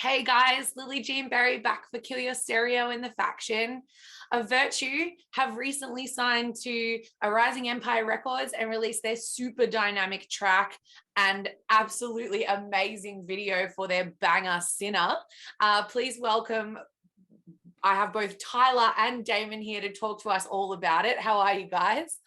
Hey guys, Lily Jean Berry back for Kill Your Stereo in the Faction. A Virtue have recently signed to a Rising Empire Records and released their super dynamic track and absolutely amazing video for their banger Sinner. Please welcome, I have both Tyler and Damon here to talk to us all about it. How are you guys?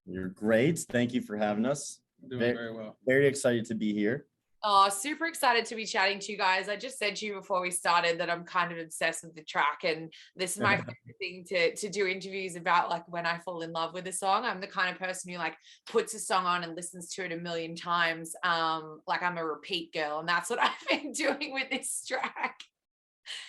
You're great. Thank you for having us. Doing very well. Very excited to be here. Oh, super excited to be chatting to you guys. I just said to you before we started that I'm kind of obsessed with the track, and this is my favorite thing to do interviews about, like when I fall in love with a song. I'm the kind of person who like puts a song on and listens to it a million times. Like I'm a repeat girl, and that's what I've been doing with this track.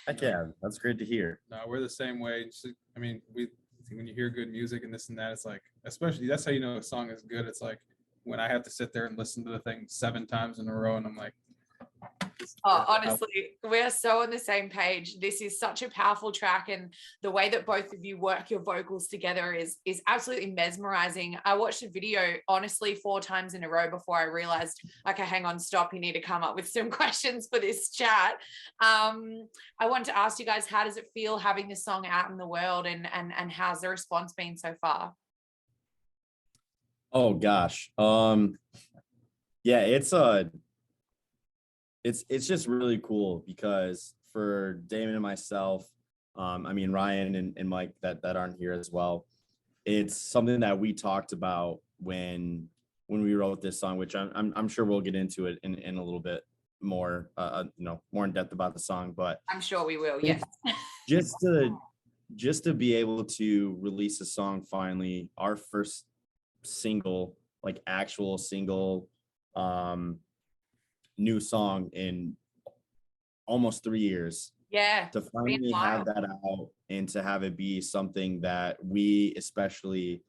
Heck yeah, that's great to hear. No, we're the same way. I mean, when you hear good music and this and that, it's like, especially that's how you know a song is good. It's like when I have to sit there and listen to the thing 7 times in a row, and I'm like, honestly, we're so on the same page. This is such a powerful track, and the way that both of you work your vocals together is absolutely mesmerizing. I watched a video honestly 4 times in a row before I realized, okay, hang on, stop, you need to come up with some questions for this chat. I want to ask you guys, how does it feel having this song out in the world, and how's the response been so far? Oh gosh. Yeah, it's just really cool because for Damon and myself, I mean Ryan and Mike that aren't here as well, it's something that we talked about when we wrote this song, which I'm sure we'll get into it in a little bit more, more in depth about the song, but I'm sure we will. Yes. just to be able to release a song finally, our first single, like actual single, new song in almost 3 years. Yeah, to finally have that out and to have it be something that we especially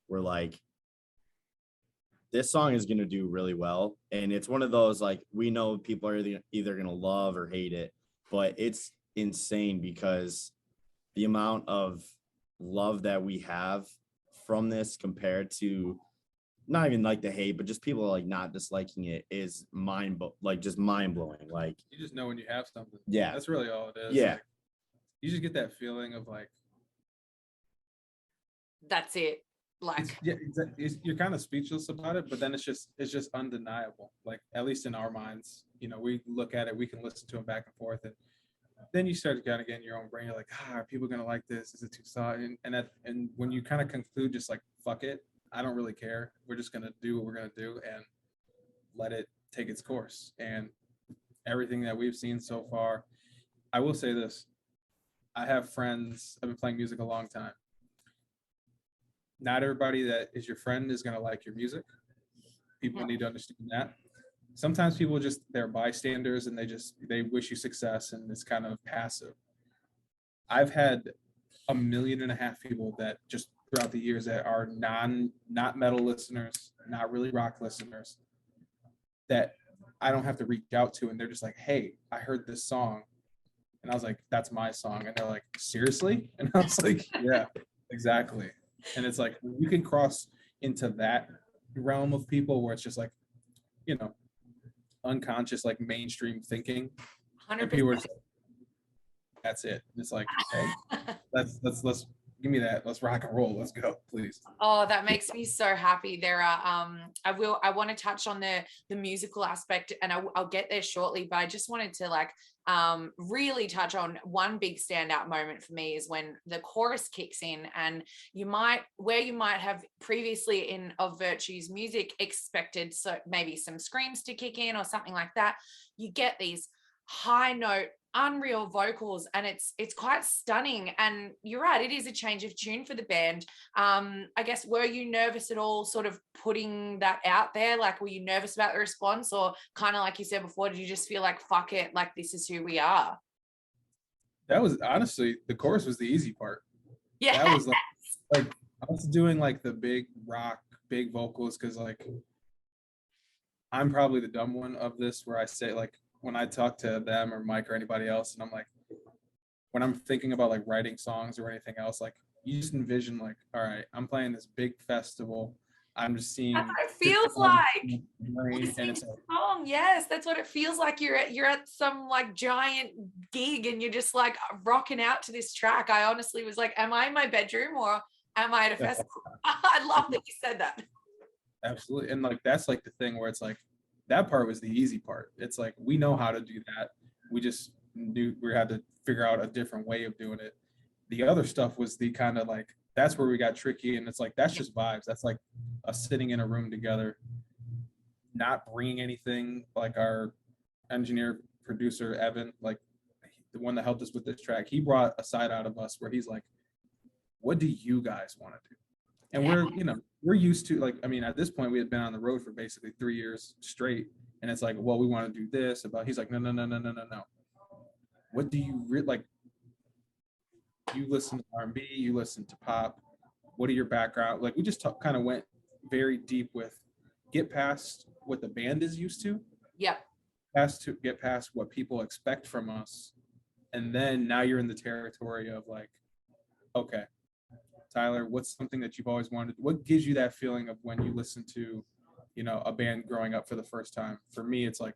were like, this song is going to do really well. And it's one of those, like, we know people are either going to love or hate it, but it's insane because the amount of love that we have from this compared to not even like the hate, but just people like not disliking it is just mind blowing. Like, you just know when you have something. Yeah, that's really all it is. Yeah, like, you just get that feeling of like, that's it. Like, you're kind of speechless about it, but then it's just undeniable. Like, at least in our minds, we look at it, we can listen to it back and forth, and then you start to kind of get in your own brain. You're like, are people gonna like this? Is it too soft? And when you kind of conclude, just like, fuck it, I don't really care. We're just gonna do what we're gonna do and let it take its course. And everything that we've seen so far, I will say this: I have friends. I've been playing music a long time. Not everybody that is your friend is gonna like your music. People need to understand that. Sometimes people they're bystanders and they wish you success, and it's kind of passive. I've had 1.5 million people that just throughout the years that are not metal listeners, not really rock listeners, that I don't have to reach out to, and they're just like, hey, I heard this song, and I was like, that's my song, and they're like, seriously? And I was like, yeah, exactly. And it's like, you can cross into that realm of people where it's just like, unconscious, like mainstream thinking, 100%. and people are just like, that's it. And it's like, hey, let's give me that. Let's rock and roll. Let's go, please. Oh, that makes me so happy. There are I want to touch on the musical aspect, and I'll get there shortly, but I just wanted to really touch on one big standout moment for me is when the chorus kicks in, and you might have previously in Of Virtue's music expected so maybe some screams to kick in or something like that. You get these high note, unreal vocals, and it's quite stunning. And you're right, it is a change of tune for the band. I guess, were you nervous at all sort of putting that out there? Like, were you nervous about the response, or kind of like you said before, did you just feel like, fuck it, like this is who we are? That was honestly, the chorus was the easy part. Yeah, that was like I was doing like the big rock, big vocals, because like I'm probably the dumb one of this, where I say, like, when I talk to them or Mike or anybody else, and I'm like, when I'm thinking about like writing songs or anything else, like, you just envision like, all right, I'm playing this big festival. I'm just seeing that's what it feels like. and it's like, song. Yes, that's what it feels like. You're at some like giant gig and you're just like rocking out to this track. I honestly was like, am I in my bedroom or am I at a festival? I love that you said that. Absolutely. And like that's like the thing where it's like that part was the easy part. It's like we know how to do that. We just knew we had to figure out a different way of doing it. The other stuff was the kind of like that's where we got tricky, and it's like that's just vibes. That's like us sitting in a room together, not bringing anything. Like our engineer producer Evan, like the one that helped us with this track, he brought a side out of us where he's like, what do you guys want to do? And we're used to, like, I mean, at this point we had been on the road for basically 3 years straight, and it's like, well, we want to do this about. He's like, no, no, no, no, no, no, no. What do you like? You listen to R&B, you listen to pop. What are your background? Like we just kind of went very deep with get past what the band is used to. Yep. Get past what people expect from us, and then now you're in the territory of like, okay, Tyler, what's something that you've always wanted? What gives you that feeling of when you listen to, a band growing up for the first time? For me, it's like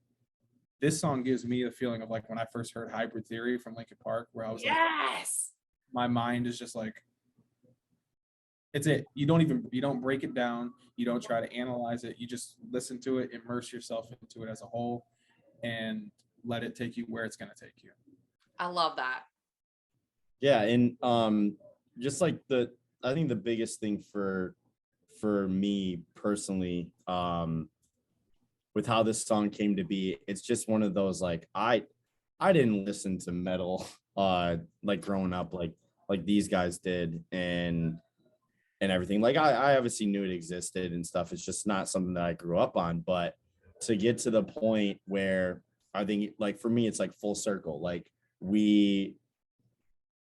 this song gives me the feeling of like when I first heard Hybrid Theory from Linkin Park, where I was like, my mind is just like, it's it. You don't break it down. You don't try to analyze it. You just listen to it, immerse yourself into it as a whole, and let it take you where it's going to take you. I love that. Yeah. And just like I think the biggest thing for me personally, with how this song came to be, it's just one of those, like, I didn't listen to metal like growing up like these guys did and everything. Like I obviously knew it existed and stuff. It's just not something that I grew up on. But to get to the point where I think, like, for me, it's like full circle. Like we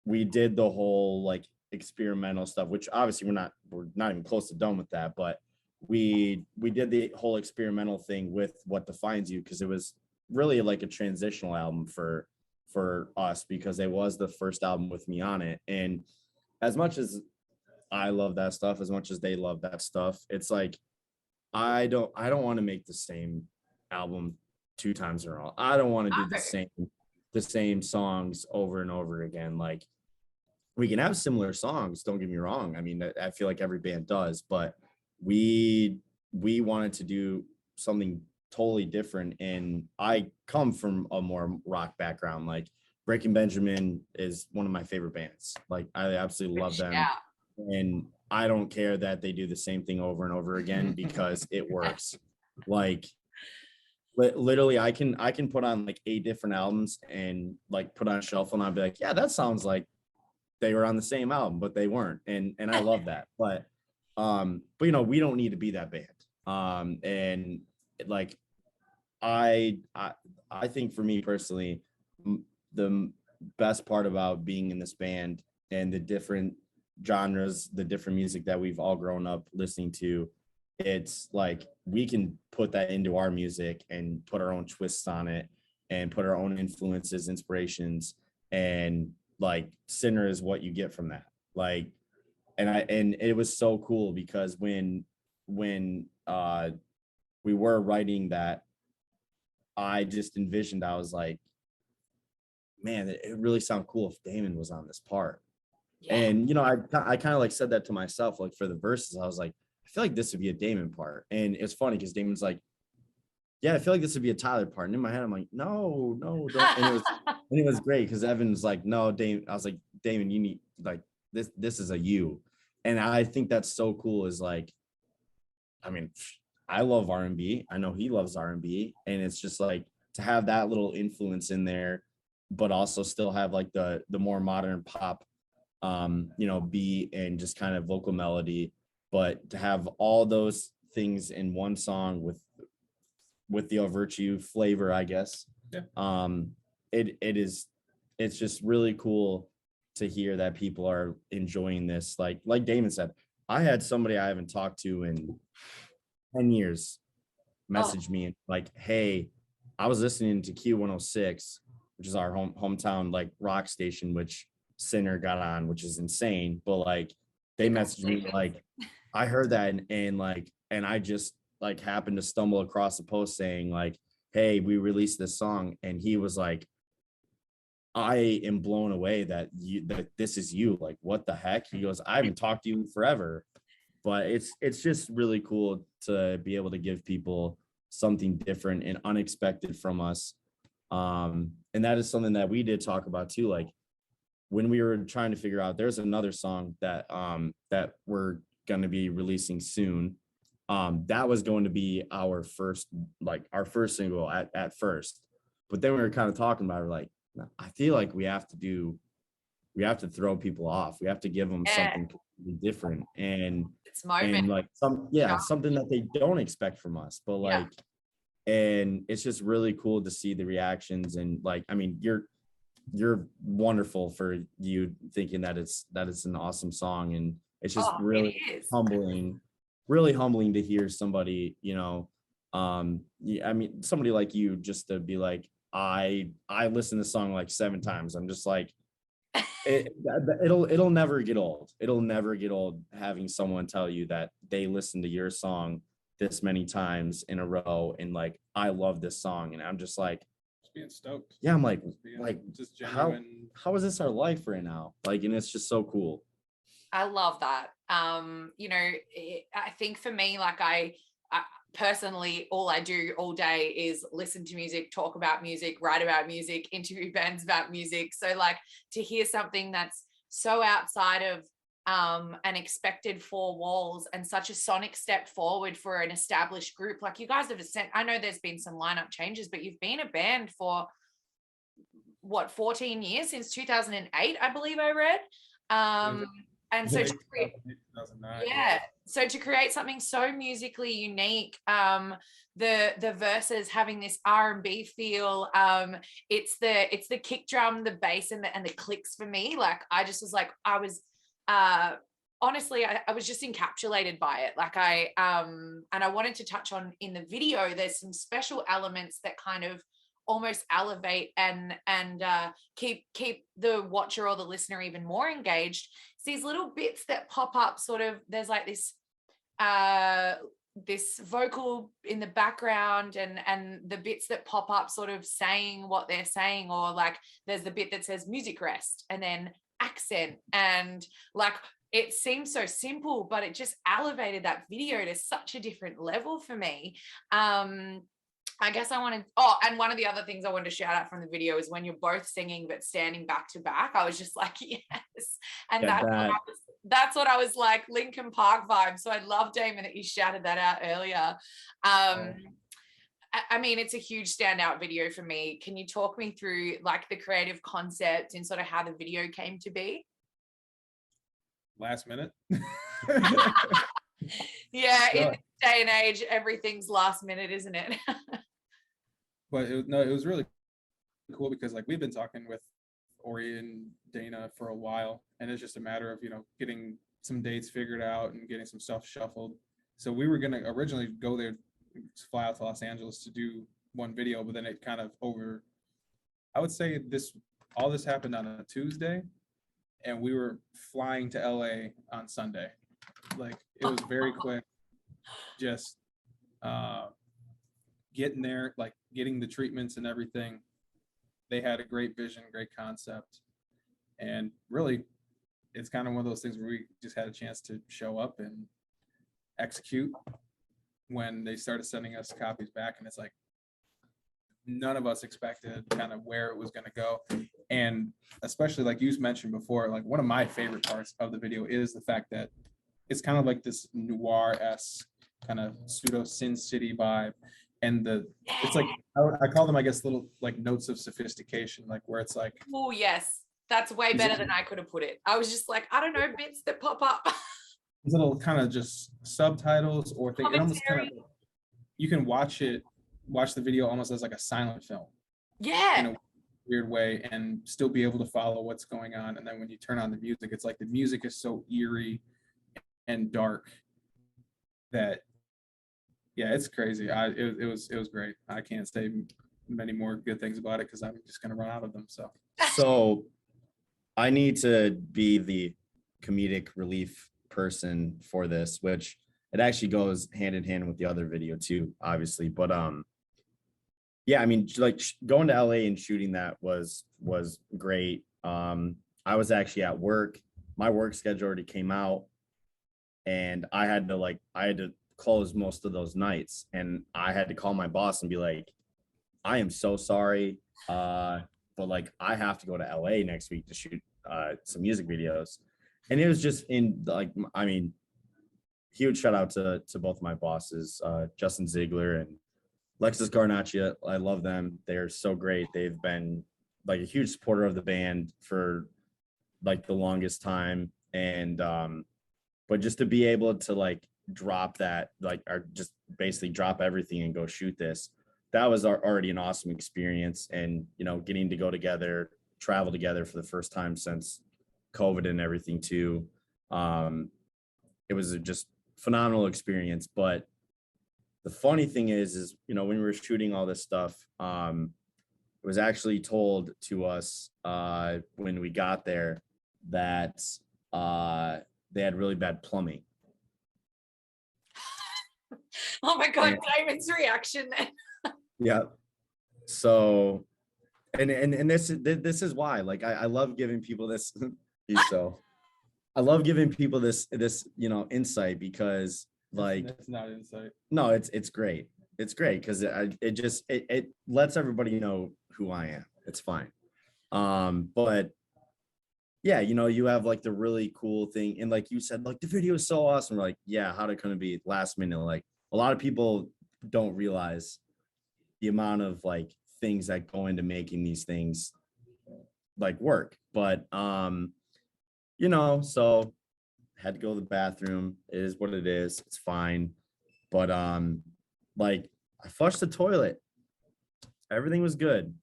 did the whole like experimental stuff, which obviously we're not even close to done with that, but we did the whole experimental thing with What Defines You, because it was really like a transitional album for us, because it was the first album with me on it. And as much as I love that stuff, as much as they love that stuff, it's like I don't want to make the same album 2 times in a row. I don't want to do the same songs over and over again. Like, we can have similar songs, don't get me wrong. I mean, I feel like every band does, but we wanted to do something totally different. And I come from a more rock background. Like Breaking Benjamin is one of my favorite bands. Like I absolutely love them. Yeah. And I don't care that they do the same thing over and over again because it works. Like literally I can put on like 8 different albums and like put on shuffle, and I'll be like, yeah, that sounds like they were on the same album, but they weren't. And I love that. But we don't need to be that band. And like I think for me personally, the best part about being in this band and the different genres, the different music that we've all grown up listening to, it's like we can put that into our music and put our own twists on it and put our own influences, inspirations, and like Sinner is what you get from that. Like, and it was so cool because when we were writing that, I just envisioned, I was like, man, it really sounded cool if Damon was on this part. Yeah. And, I kind of like said that to myself, like for the verses, I was like, I feel like this would be a Damon part. And it's funny because Damon's like, yeah, I feel like this would be a Tyler part. And in my head, I'm like, no, don't. And it was great because Evan's like, no, Damon. I was like, Damon, you need, like, this is a you. And I think that's so cool, is like, I mean, I love R&B. I know he loves R&B. And it's just like to have that little influence in there, but also still have like the more modern pop, beat and just kind of vocal melody, but to have all those things in one song with the Virtue flavor, I guess. Yeah. It's just really cool to hear that people are enjoying this. Like Damon said, I had somebody I haven't talked to in 10 years message me and like, hey, I was listening to Q106, which is our hometown like rock station, which Sinner got on, which is insane. But like they messaged me like, I heard that and I just like happened to stumble across a post saying like, hey, we released this song, and he was like, I am blown away that this is you. Like, what the heck? He goes, I haven't talked to you in forever. But it's just really cool to be able to give people something different and unexpected from us. And that is something that we did talk about too. Like when we were trying to figure out, there's another song that that we're going to be releasing soon. That was going to be our first single at first. But then we were kind of talking about it, like, I feel like we have to throw people off. We have to give them something completely different and like something that they don't expect from us. But like, and it's just really cool to see the reactions. And like, I mean, you're wonderful for you thinking that it's an awesome song, and it's just really humbling to hear somebody, I mean, somebody like you just to be like, I listened to the song like 7 times. I'm just like, it'll never get old. It'll never get old having someone tell you that they listened to your song this many times in a row and like, I love this song. And I'm just like, just being stoked. Yeah, I'm like just genuine. How is this our life right now? Like, and it's just so cool. I love that. I think for me, like I personally, all I do all day is listen to music, talk about music, write about music, interview bands about music. So like to hear something that's so outside of an expected 4 walls and such a sonic step forward for an established group, like you guys have sent, I know there's been some lineup changes, but you've been a band for 14 years, since 2008, I believe I read. And so to create, so to create something so musically unique, the verses having this R&B feel, it's the kick drum, the bass, and the clicks for me. Like I just was like, I was honestly, I was just encapsulated by it. Like and I wanted to touch on in the video, there's some special elements that kind of almost elevate and keep the watcher or the listener even more engaged. It's these little bits that pop up, sort of, there's like this this vocal in the background and the bits that pop up sort of saying what they're saying, or like there's the bit that says music rest and then accent, and like it seems so simple, but it just elevated that video to such a different level for me. I guess I wanted, and one of the other things I wanted to shout out from the video is when you're both singing but standing back to back. I was just like, yes. And that's what I was like, Linkin Park vibe. So I love, Damon, that you shouted that out earlier. I mean, it's a huge standout video for me. Can you talk me through like the creative concept and sort of how the video came to be? Last minute. Yeah, in this day and age, everything's last minute, isn't it? But it was really cool because like we've been talking with Ori and Dana for a while, and it's just a matter of getting some dates figured out and getting some stuff shuffled. So we were gonna originally go there, fly out to Los Angeles to do one video, but then it kind of I would say all this happened on a Tuesday, and we were flying to LA on Sunday. Like it was very quick, just getting there, like getting the treatments and everything. They had a great vision, great concept, and really it's kind of one of those things where we just had a chance to show up and execute when they started sending us copies back. And it's like none of us expected kind of where it was going to go. And especially like you mentioned before, like one of my favorite parts of the video is the fact that it's kind of like this noir-esque kind of pseudo Sin City vibe. And it's like, I call them, I guess, little like notes of sophistication, like where it's like, oh yes, that's way better than I could have put it. I was just like, I don't know, bits that pop up. These little kind of just subtitles or things. It almost kind of, you can watch the video almost as like a silent film. Yeah. In a weird way, and still be able to follow what's going on. And then when you turn on the music, it's like the music is so eerie and dark that, yeah, it's crazy. It was great. I can't say many more good things about it because I'm just gonna run out of them. So I need to be the comedic relief person for this, which it actually goes hand in hand with the other video too, obviously. But yeah, I mean, like going to LA and shooting that was great. I was actually at work. My work schedule already came out, and I had to close most of those nights, and I had to call my boss and be like, I am so sorry, but like I have to go to LA next week to shoot some music videos. And it was just in like, I mean, huge shout out to both my bosses, Justin Ziegler and Lexus Garnaccia. I love them. They're so great. They've been like a huge supporter of the band for like the longest time. And but just to be able to like drop that, like, or just basically drop everything and go shoot this, that was already an awesome experience. And, you know, getting to go together, travel together for the first time since COVID and everything too. It was a just phenomenal experience. But the funny thing is, you know, when we were shooting all this stuff, it was actually told to us when we got there that they had really bad plumbing. Oh my God, Damon's reaction then. Yeah. So, and this is why, like, I love giving people this. I love giving people this, you know, insight, because like, That's not insight. no, it's great. It's great because it lets everybody know who I am. It's fine. But yeah, you know, you have like the really cool thing, and like you said, like the video is so awesome. We're like, yeah, how did it be last minute? Like a lot of people don't realize the amount of like things that go into making these things like work. But you know, so had to go to the bathroom. It is what it is. It's fine. But like I flushed the toilet. Everything was good.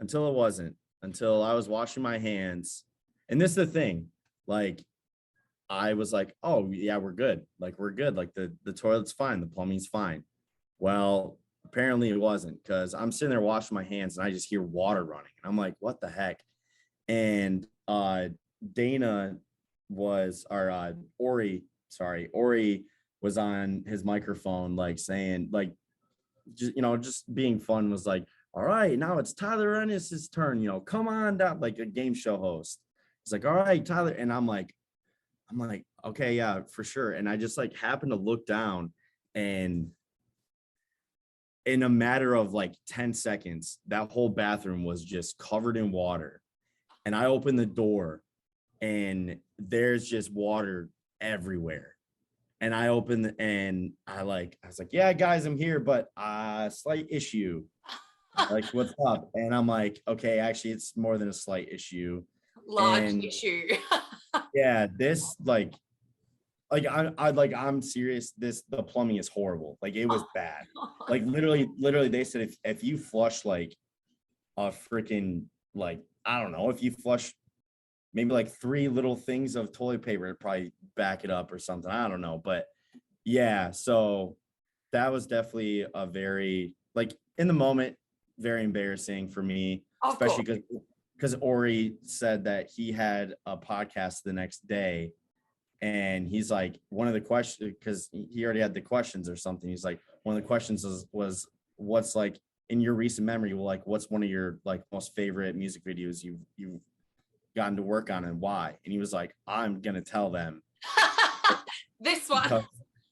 Until it wasn't. Until I was washing my hands. And this is the thing. Like I was like, oh yeah, we're good. Like we're good. Like the toilet's fine. The plumbing's fine. Well, apparently it wasn't, because I'm sitting there washing my hands and I just hear water running. And I'm like, what the heck? And Dana was, or Ori was on his microphone, like saying, like, just, you know, just being fun, was like, all right, now it's Tyler Ennis's turn, you know, come on down, like a game show host. It's like, all right, Tyler. And I'm like, okay, yeah, for sure. And I just like happened to look down, and in a matter of like 10 seconds, that whole bathroom was just covered in water. And I opened the door and there's just water everywhere. And I opened and I was like, yeah, guys, I'm here, but slight issue. Like, what's up? And I'm like, okay, actually, it's more than a slight issue. Large issue. Yeah, this I'm serious. The plumbing is horrible. Like it was bad. Like literally they said if you flush like a freaking, like, I don't know, if you flush maybe like 3 little things of toilet paper, it'd probably back it up or something. I don't know. But yeah, so that was definitely a very, like, in the moment, very embarrassing for me, especially because Ori said that he had a podcast the next day. And he's like, one of the questions, because he already had the questions or something. He's like, one of the questions was what's like in your recent memory, well, like, what's one of your like most favorite music videos you've gotten to work on, and why? And he was like, I'm gonna tell them this one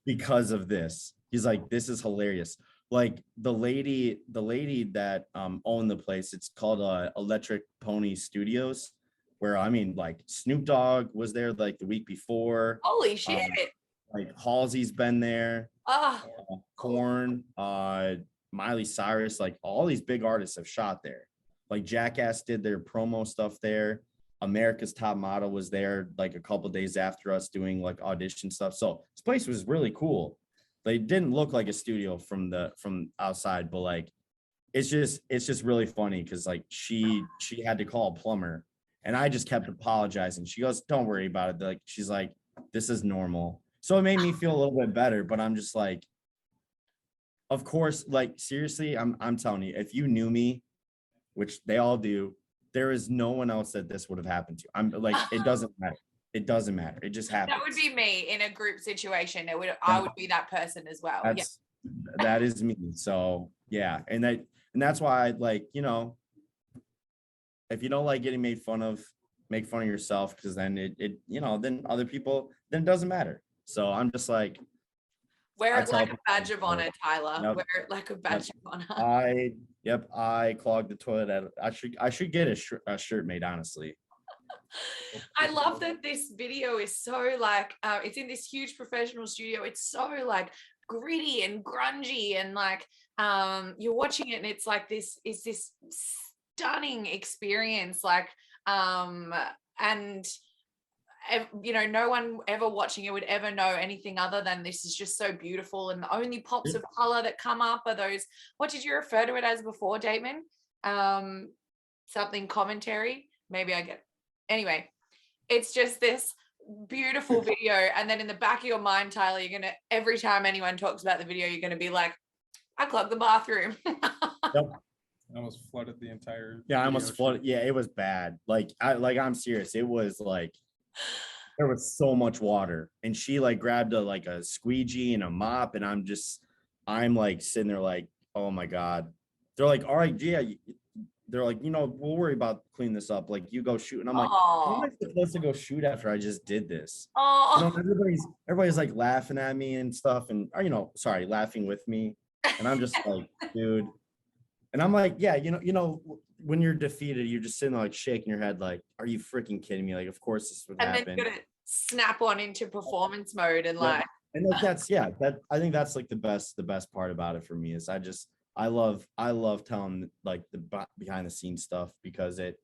because of this. He's like, this is hilarious. Like the lady that owned the place, it's called Electric Pony Studios, where, I mean, like Snoop Dogg was there like the week before. Holy shit. Like Halsey's been there. Korn, Miley Cyrus, like all these big artists have shot there. Like Jackass did their promo stuff there. America's Top Model was there like a couple days after us doing like audition stuff. So this place was really cool. They didn't look like a studio from outside, but like it's just really funny because like she had to call a plumber, and I just kept apologizing. She goes, don't worry about it. Like, she's like, this is normal. So it made me feel a little bit better, but I'm just like, of course, like seriously, I'm telling you, if you knew me, which they all do, there is no one else that this would have happened to. I'm like, it doesn't matter. It doesn't matter. It just happens. That would be me in a group situation. I would be that person as well. That is me. So yeah. And And that's why I like, if you don't like getting made fun of, make fun of yourself, because then then other people, then it doesn't matter. So I'm just like, Wear I it tell like a people, badge of honor, Tyler. yep, Wear it like a badge of honor. I clogged the toilet. I should get a shirt made, honestly. I love that this video is so like, it's in this huge professional studio. It's so like gritty and grungy, and like you're watching it and it's like this stunning experience, like and no one ever watching it would ever know anything other than this is just so beautiful, and the only pops of color that come up are those, what did you refer to it as before, Damon? Something commentary, maybe I get it. Anyway, it's just this beautiful video, and then in the back of your mind, Tyler, you're gonna, every time anyone talks about the video, you're gonna be like, I clogged the bathroom. Yep. I almost flooded the entire. Yeah, I almost flooded. Yeah, it was bad. I'm serious. It was like there was so much water, and she like grabbed a squeegee and a mop, and I'm like sitting there like, oh my God. They're like, all right, yeah. They're like, we'll worry about cleaning this up. Like, you go shoot. And I'm like, how am I supposed to go shoot after I just did this? Everybody's like laughing at me and stuff, and sorry, laughing with me. And I'm just like, dude. And I'm like, yeah, when you're defeated, you're just sitting there like shaking your head, like, are you freaking kidding me? Like, of course this would happen. And then you're gonna snap on into performance mode and like. And like I think that's like the best part about it for me is I love telling like the behind the scenes stuff, because it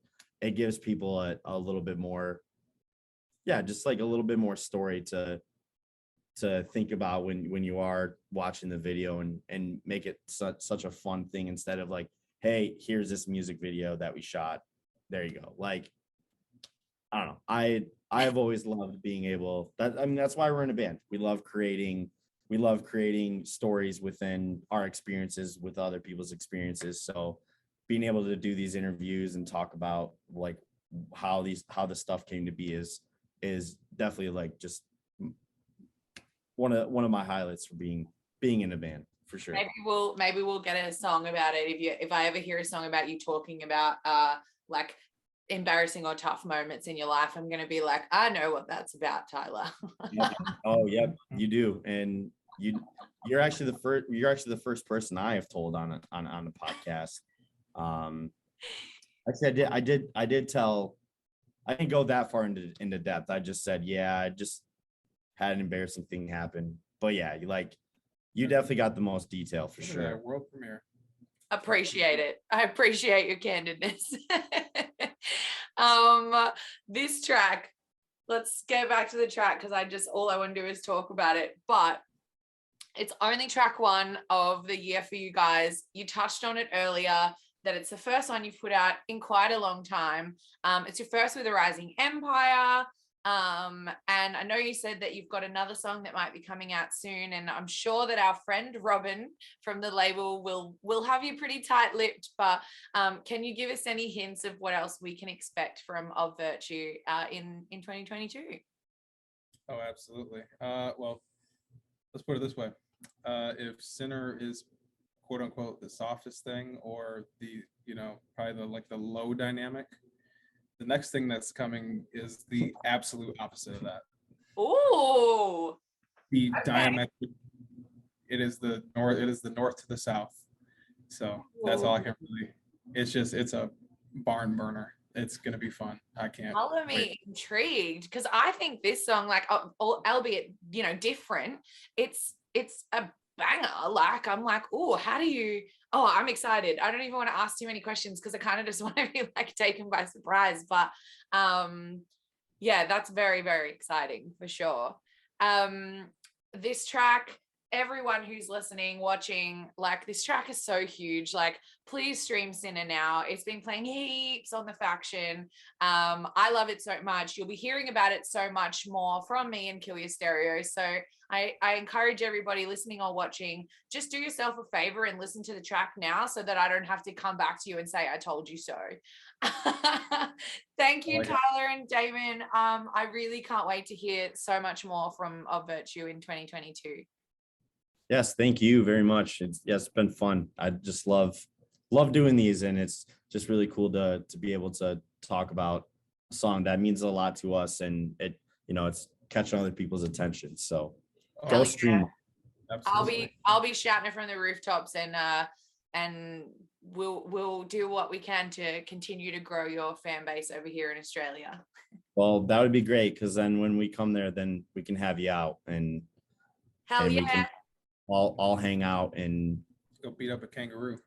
gives people a little bit more, just like a little bit more story to think about when you are watching the video, and make it such a fun thing, instead of like, hey, here's this music video that we shot. There you go. Like, I don't know. I have always loved being able, that's why we're in a band. We love creating stories within our experiences with other people's experiences. So being able to do these interviews and talk about like how the stuff came to be is definitely like just one of my highlights for being in a band, for sure. Maybe we'll get a song about it. If I ever hear a song about you talking about like embarrassing or tough moments in your life, I'm going to be like, I know what that's about, Tyler. Oh yeah, you do. And you're actually the first person I have told on the podcast. Actually, I did tell. I didn't go that far into depth. I just said, yeah, I just had an embarrassing thing happen. But yeah, you definitely got the most detail, for sure. World premiere. Appreciate it. I appreciate your candidness. This track, let's get back to the track, because all I want to do is talk about it. But it's only track 1 of the year for you guys. You touched on it earlier, that it's the first one you've put out in quite a long time. It's your first with a Rising Empire. And I know you said that you've got another song that might be coming out soon, and I'm sure that our friend Robin from the label will have you pretty tight-lipped, but can you give us any hints of what else we can expect from Of Virtue in 2022? Oh, absolutely. Well, let's put it this way. If Sinner is quote unquote the softest thing, or the probably the low dynamic, the next thing that's coming is the absolute opposite of that. Oh, the diametric. It is the north to the south. So that's all I can really. It's a barn burner. It's gonna be fun. I can't. Color me intrigued, because I think this song, like, albeit different, it's a banger. Like, I'm like, oh, how do you? Oh, I'm excited. I don't even want to ask too many questions, because I kind of just want to be like taken by surprise. But yeah, that's very, very exciting for sure. This track, everyone who's listening, watching, like, this track is so huge. Like, please stream Sinner now. It's been playing heaps on the Faction. I love it so much. You'll be hearing about it so much more from me and Kill Your Stereo. So I encourage everybody listening or watching, just do yourself a favor and listen to the track now, so that I don't have to come back to you and say I told you so. Thank you, Tyler and Damon. I really can't wait to hear so much more from Of Virtue in 2022. Yes, thank you very much. It's been fun. I just love love doing these, and it's just really cool to be able to talk about a song that means a lot to us, and it, you know, it's catching other people's attention. So Oh, go Hell stream. absolutely. I'll be shouting it from the rooftops, and we'll do what we can to continue to grow your fan base over here in Australia. Well, that would be great, because then when we come there, then we can have you out, and Hell we yeah. can all hang out and Go beat up a kangaroo.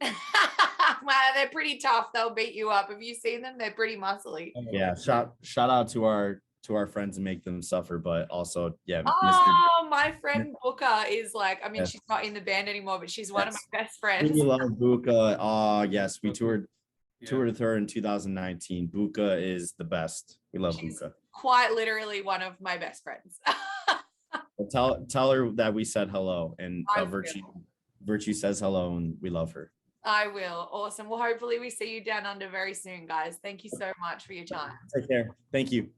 Wow, they're pretty tough. They'll beat you up. Have you seen them? They're pretty muscly. yeah, shout out to our friends and make them suffer, but also Mr. Oh, my friend Booker is like, I mean, Yes. she's not in the band anymore, but she's one of Yes. my best friends. We love Buka. Oh yes, we toured Yeah. with her in 2019. Buka is the best. We love She's Buka. quite literally one of my best friends. Well, tell her that we said hello, and I Virtue says hello, and we love her. I will. Awesome. Well, hopefully we see you down under very soon, guys. Thank you so much for your time. Take care. Thank you.